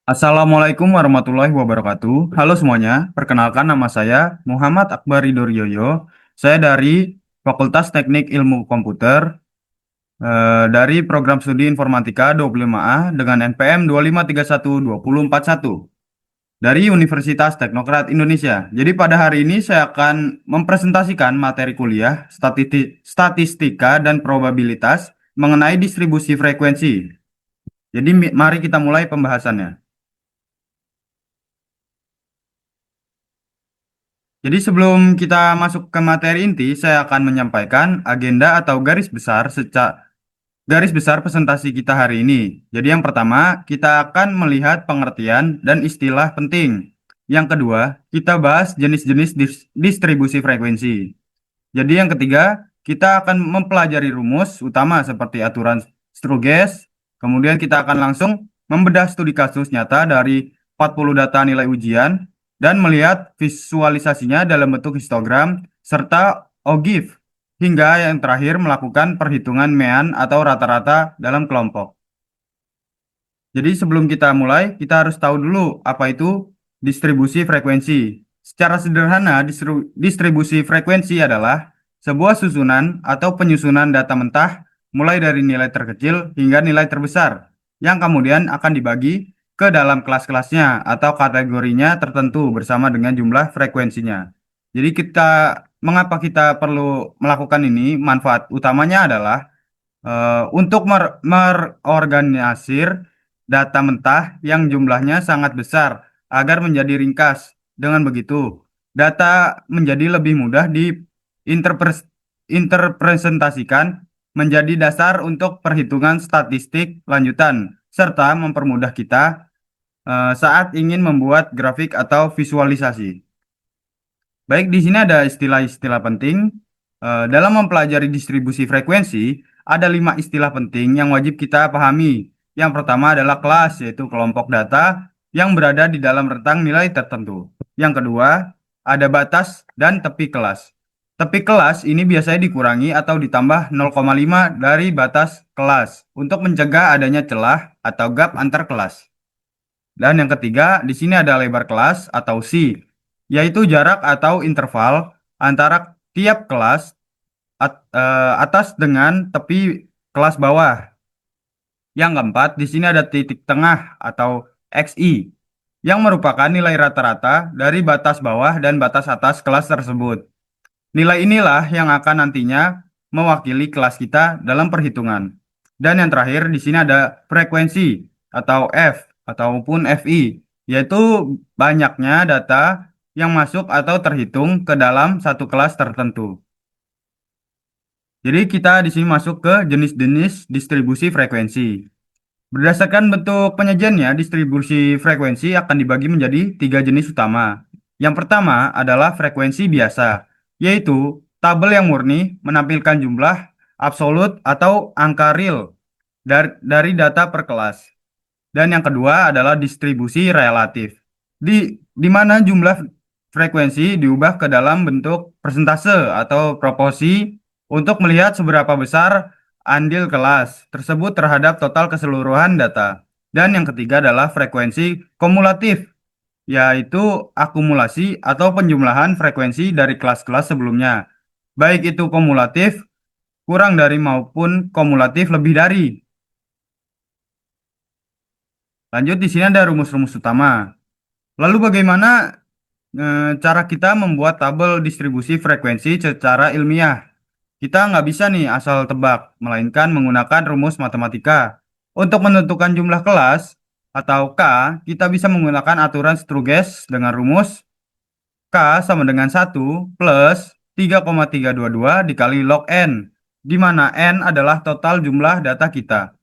Assalamualaikum warahmatullahi wabarakatuh. Halo semuanya, perkenalkan nama saya Muhammad Akbar Ridoryoyo. Saya dari Fakultas Teknik Ilmu Komputer dari Program Studi Informatika 25A dengan NPM 2531241 dari Universitas Teknokrat Indonesia. Jadi pada hari ini saya akan mempresentasikan materi kuliah statistika dan probabilitas mengenai distribusi frekuensi. Jadi mari kita mulai pembahasannya. Jadi sebelum kita masuk ke materi inti, saya akan menyampaikan agenda atau garis besar presentasi kita hari ini. Jadi yang pertama, kita akan melihat pengertian dan istilah penting. Yang kedua, kita bahas jenis-jenis distribusi frekuensi. Jadi yang ketiga, kita akan mempelajari rumus utama seperti aturan Sturges. Kemudian kita akan langsung membedah studi kasus nyata dari 40 data nilai ujian dan melihat visualisasinya dalam bentuk histogram serta OGIF hingga yang terakhir melakukan perhitungan mean atau rata-rata dalam kelompok. Jadi sebelum kita mulai, kita harus tahu dulu apa itu distribusi frekuensi. Secara sederhana, distribusi frekuensi adalah sebuah susunan atau penyusunan data mentah mulai dari nilai terkecil hingga nilai terbesar yang kemudian akan dibagi ke dalam kelas-kelasnya atau kategorinya tertentu bersama dengan jumlah frekuensinya. Jadi mengapa kita perlu melakukan ini? Manfaat utamanya adalah untuk merorganisir data mentah yang jumlahnya sangat besar agar menjadi ringkas. Dengan begitu, data menjadi lebih mudah diinterpresentasikan menjadi dasar untuk perhitungan statistik lanjutan, serta mempermudah kita saat ingin membuat grafik atau visualisasi. Baik, di sini ada istilah-istilah penting. Dalam mempelajari distribusi frekuensi, ada 5 istilah penting yang wajib kita pahami. Yang pertama adalah kelas, yaitu kelompok data yang berada di dalam rentang nilai tertentu. Yang kedua, ada batas dan tepi kelas. Tepi kelas ini biasanya dikurangi atau ditambah 0,5 dari batas kelas untuk mencegah adanya celah atau gap antar kelas. Dan yang ketiga, di sini ada lebar kelas atau C, yaitu jarak atau interval antara tiap kelas atas dengan tepi kelas bawah. Yang keempat, di sini ada titik tengah atau XI, yang merupakan nilai rata-rata dari batas bawah dan batas atas kelas tersebut. Nilai inilah yang akan nantinya mewakili kelas kita dalam perhitungan. Dan yang terakhir, di sini ada frekuensi atau F ataupun FI, yaitu banyaknya data yang masuk atau terhitung ke dalam satu kelas tertentu. Jadi kita di sini masuk ke jenis-jenis distribusi frekuensi. Berdasarkan bentuk penyajiannya, distribusi frekuensi akan dibagi menjadi 3 jenis utama. Yang pertama adalah frekuensi biasa, yaitu tabel yang murni menampilkan jumlah absolut atau angka real dari data per kelas. Dan yang kedua adalah distribusi relatif, di mana jumlah frekuensi diubah ke dalam bentuk persentase atau proporsi untuk melihat seberapa besar andil kelas tersebut terhadap total keseluruhan data. Dan yang ketiga adalah frekuensi kumulatif, yaitu akumulasi atau penjumlahan frekuensi dari kelas-kelas sebelumnya. Baik itu kumulatif, kurang dari maupun kumulatif lebih dari. Lanjut, di sini ada rumus-rumus utama. Lalu bagaimana cara kita membuat tabel distribusi frekuensi secara ilmiah? Kita nggak bisa nih asal tebak, melainkan menggunakan rumus matematika. Untuk menentukan jumlah kelas atau K, kita bisa menggunakan aturan Sturges dengan rumus K sama dengan 1 plus 3,322 dikali log N, di mana N adalah total jumlah data kita.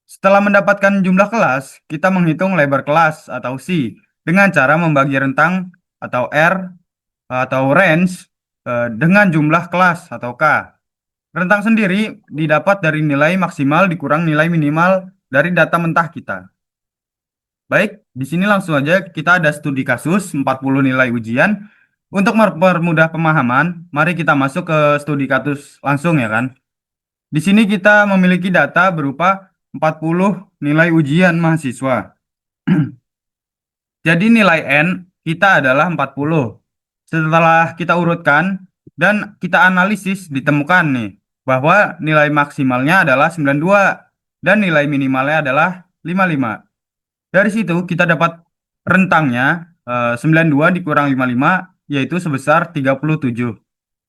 Setelah mendapatkan jumlah kelas, kita menghitung lebar kelas atau C dengan cara membagi rentang atau R atau range dengan jumlah kelas atau K. Rentang sendiri didapat dari nilai maksimal dikurang nilai minimal dari data mentah kita. Baik, di sini langsung aja kita ada studi kasus 40 nilai ujian. Untuk mempermudah pemahaman, mari kita masuk ke studi kasus langsung ya kan. Di sini kita memiliki data berupa 40 nilai ujian mahasiswa. Jadi nilai N kita adalah 40. Setelah kita urutkan dan kita analisis ditemukan nih bahwa nilai maksimalnya adalah 92 dan nilai minimalnya adalah 55. Dari situ kita dapat rentangnya 92 dikurang 55 yaitu sebesar 37.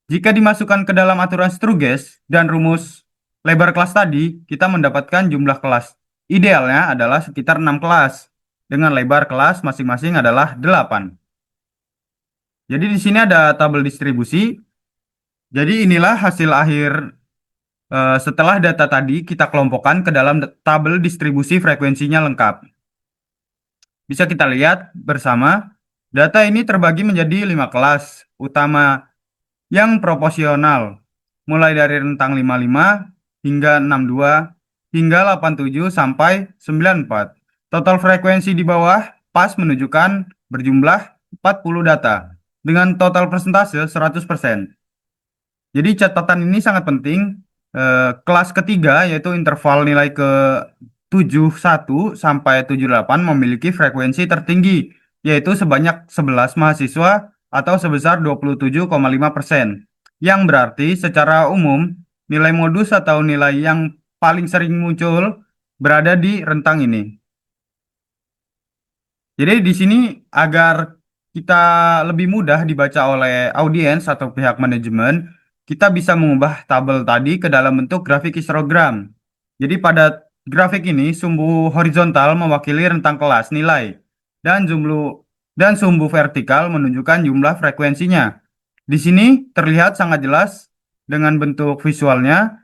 Jika dimasukkan ke dalam aturan Struges dan rumus lebar kelas tadi, kita mendapatkan jumlah kelas. Idealnya adalah sekitar 6 kelas dengan lebar kelas masing-masing adalah 8. Jadi di sini ada tabel distribusi. Jadi inilah hasil akhir setelah data tadi kita kelompokkan ke dalam tabel distribusi frekuensinya lengkap. Bisa kita lihat bersama, data ini terbagi menjadi 5 kelas utama yang proporsional, mulai dari rentang 55 hingga 62 hingga 87 sampai 94. Total frekuensi di bawah pas menunjukkan berjumlah 40 data dengan total persentase 100%. Jadi catatan ini sangat penting. Kelas ketiga yaitu interval nilai ke 71 sampai 78 memiliki frekuensi tertinggi yaitu sebanyak 11 mahasiswa atau sebesar 27,5%. Yang berarti secara umum nilai modus atau nilai yang paling sering muncul berada di rentang ini. Jadi di sini agar kita lebih mudah dibaca oleh audiens atau pihak manajemen, kita bisa mengubah tabel tadi ke dalam bentuk grafik histogram. Jadi pada grafik ini sumbu horizontal mewakili rentang kelas nilai dan sumbu vertikal menunjukkan jumlah frekuensinya. Di sini terlihat sangat jelas dengan bentuk visualnya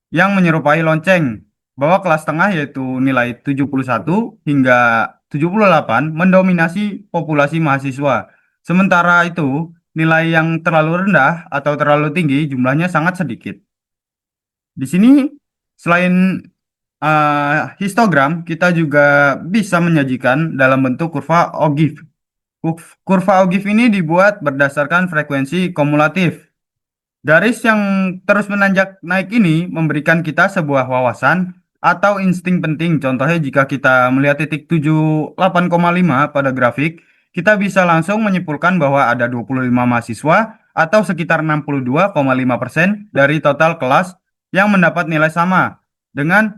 yang menyerupai lonceng bahwa kelas tengah yaitu nilai 71 hingga 78 mendominasi populasi mahasiswa. Sementara itu, nilai yang terlalu rendah atau terlalu tinggi jumlahnya sangat sedikit. Di sini selain histogram, kita juga bisa menyajikan dalam bentuk kurva Ogive. Kurva Ogive ini dibuat berdasarkan frekuensi kumulatif. Garis yang terus menanjak naik ini memberikan kita sebuah wawasan atau insting penting. Contohnya jika kita melihat titik 78,5 pada grafik, kita bisa langsung menyimpulkan bahwa ada 25 mahasiswa atau sekitar 62,5% dari total kelas yang mendapat nilai sama dengan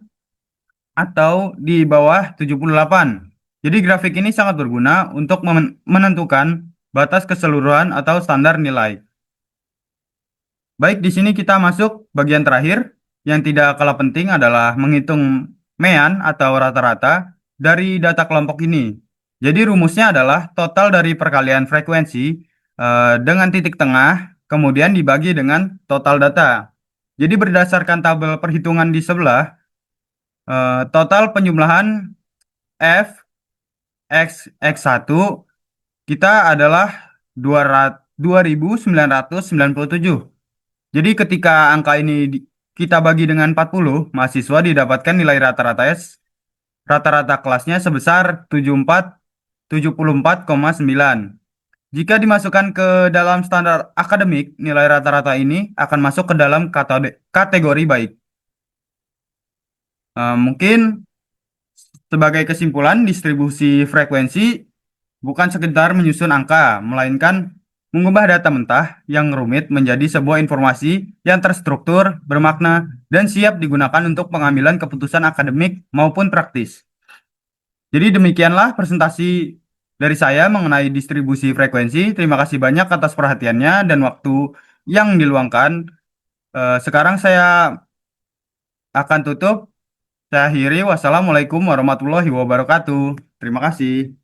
atau di bawah 78. Jadi grafik ini sangat berguna untuk menentukan batas keseluruhan atau standar nilai. Baik, di sini kita masuk bagian terakhir. Yang tidak kalah penting adalah menghitung mean atau rata-rata dari data kelompok ini. Jadi rumusnya adalah total dari perkalian frekuensi dengan titik tengah, kemudian dibagi dengan total data. Jadi berdasarkan tabel perhitungan di sebelah, total penjumlahan F X X1 kita adalah 2.997. Jadi ketika angka ini kita bagi dengan 40, mahasiswa didapatkan nilai rata-rata kelasnya sebesar 74,9. Jika dimasukkan ke dalam standar akademik, nilai rata-rata ini akan masuk ke dalam kategori baik. Mungkin sebagai kesimpulan, distribusi frekuensi bukan sekedar menyusun angka, melainkan mengubah data mentah yang rumit menjadi sebuah informasi yang terstruktur, bermakna, dan siap digunakan untuk pengambilan keputusan akademik maupun praktis. Jadi demikianlah presentasi dari saya mengenai distribusi frekuensi. Terima kasih banyak atas perhatiannya dan waktu yang diluangkan. Sekarang saya akan tutup. Saya akhiri. Wassalamualaikum warahmatullahi wabarakatuh. Terima kasih.